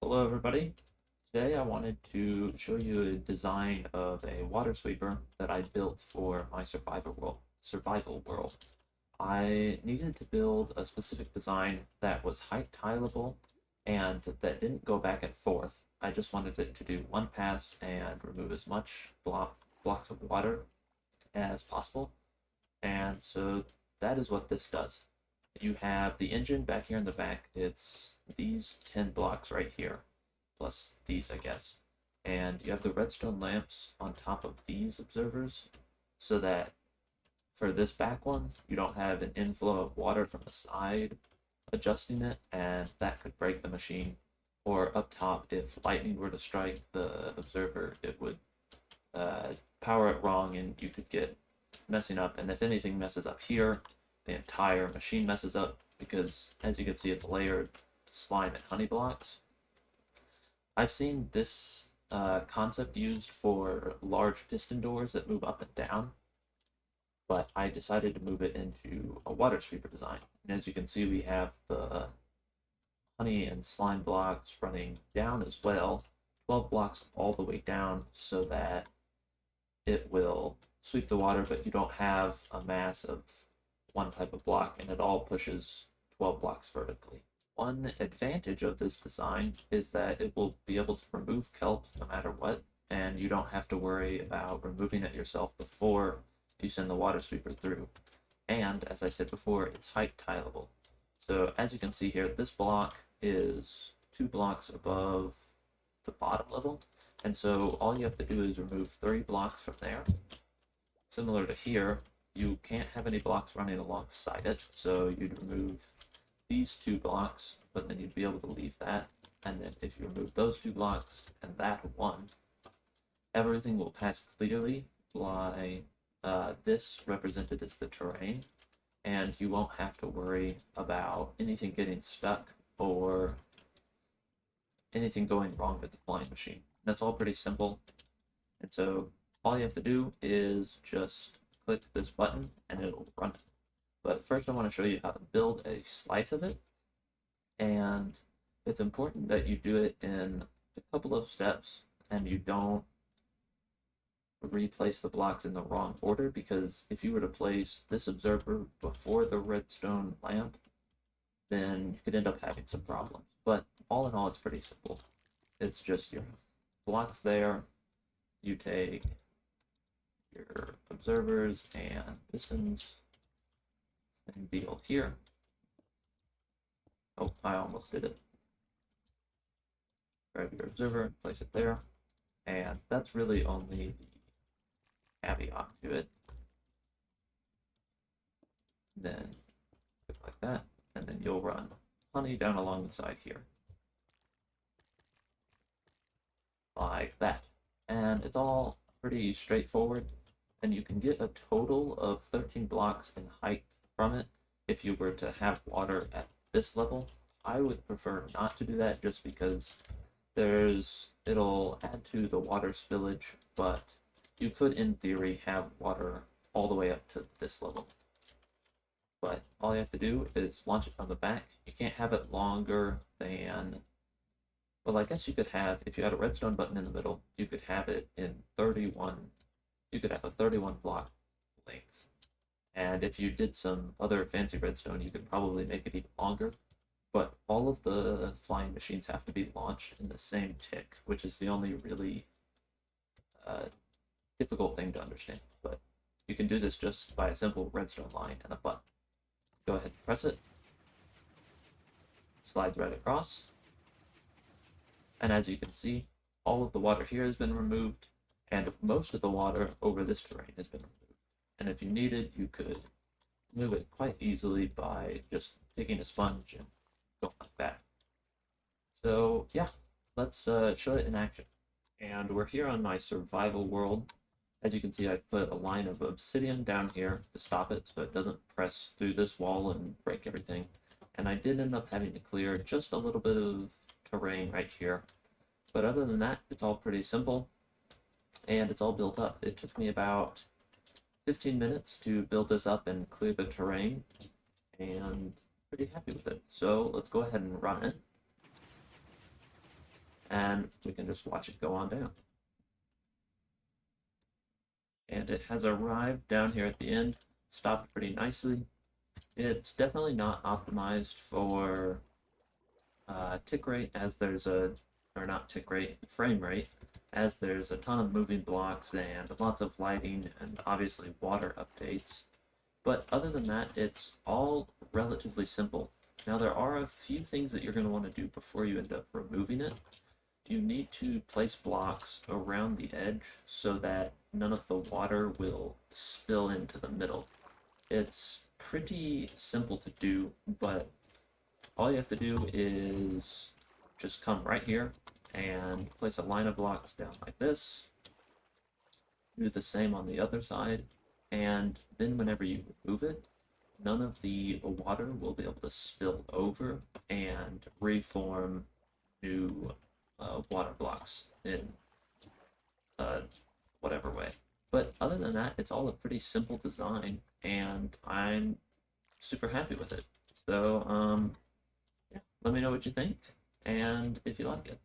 Hello everybody. Today I wanted to show you a design of a water sweeper that I built for my survival world. I needed to build a specific design that was height tileable and that didn't go back and forth. I just wanted it to do one pass and remove as much blocks of water as possible. And so that is what this does. You have the engine back here in the back. It's these 10 blocks right here, plus these, I guess. And you have the redstone lamps on top of these observers, so that for this back one, you don't have an inflow of water from the side adjusting it, and that could break the machine. Or up top, if lightning were to strike the observer, it would power it wrong and you could get messing up. And if anything messes up here, the entire machine messes up because, as you can see, it's layered slime and honey blocks. I've seen this concept used for large piston doors that move up and down, but I decided to move it into a water sweeper design. And as you can see, we have the honey and slime blocks running down as well, 12 blocks all the way down, so that it will sweep the water, but you don't have a mass of one type of block, and it all pushes 12 blocks vertically. One advantage of this design is that it will be able to remove kelp no matter what, and you don't have to worry about removing it yourself before you send the water sweeper through. And as I said before, it's height tileable. So as you can see here, this block is 2 blocks above the bottom level, and so all you have to do is remove 3 blocks from there. Similar to here, you can't have any blocks running alongside it, so you'd remove these 2 blocks, but then you'd be able to leave that. And then if you remove those 2 blocks and that one, everything will pass clearly by this represented as the terrain, and you won't have to worry about anything getting stuck or anything going wrong with the flying machine. That's all pretty simple. And so all you have to do is just click this button and it'll run it. But first I want to show you how to build a slice of it. And it's important that you do it in a couple of steps and you don't replace the blocks in the wrong order, because if you were to place this observer before the redstone lamp, then you could end up having some problems. But all in all, it's pretty simple. It's just your blocks there. You take your observers and pistons. Same deal here. Oh, I almost did it. Grab your observer, place it there. And that's really only the caveat to it. Then click like that, and then you'll run honey down along the side here. Like that. And it's all pretty straightforward, and you can get a total of 13 blocks in height from it if you were to have water at this level. I would prefer not to do that just because it'll add to the water spillage, but you could in theory have water all the way up to this level. But all you have to do is launch it from the back. You can't have it longer than, well, I guess you could have, if you had a redstone button in the middle, you could have it in 31, you could have a 31 block length. And if you did some other fancy redstone, you could probably make it even longer. But all of the flying machines have to be launched in the same tick, which is the only really difficult thing to understand. But you can do this just by a simple redstone line and a button. Go ahead and press it. Slides right across. And as you can see, all of the water here has been removed, and most of the water over this terrain has been removed. And if you needed, you could move it quite easily by just taking a sponge and going like that. So yeah, let's show it in action. And we're here on my survival world. As you can see, I've put a line of obsidian down here to stop it so it doesn't press through this wall and break everything. And I did end up having to clear just a little bit of terrain right here. But other than that, it's all pretty simple, and it's all built up. It took me about 15 minutes to build this up and clear the terrain, and pretty happy with it. So let's go ahead and run it. and we can just watch it go on down. And it has arrived down here at the end, stopped pretty nicely. It's definitely not optimized for tick rate, as there's a, or not tick rate, frame rate, as there's a ton of moving blocks and lots of lighting and obviously water updates. But other than that, it's all relatively simple. Now, there are a few things that you're going to want to do before you end up removing it. You need to place blocks around the edge so that none of the water will spill into the middle. It's pretty simple to do, but all you have to do is just come right here and place a line of blocks down like this. Do the same on the other side, and then whenever you remove it, none of the water will be able to spill over and reform new water blocks in uh, whatever way. But other than that, it's all a pretty simple design, and I'm super happy with it. So, yeah, let me know what you think, and if you like it.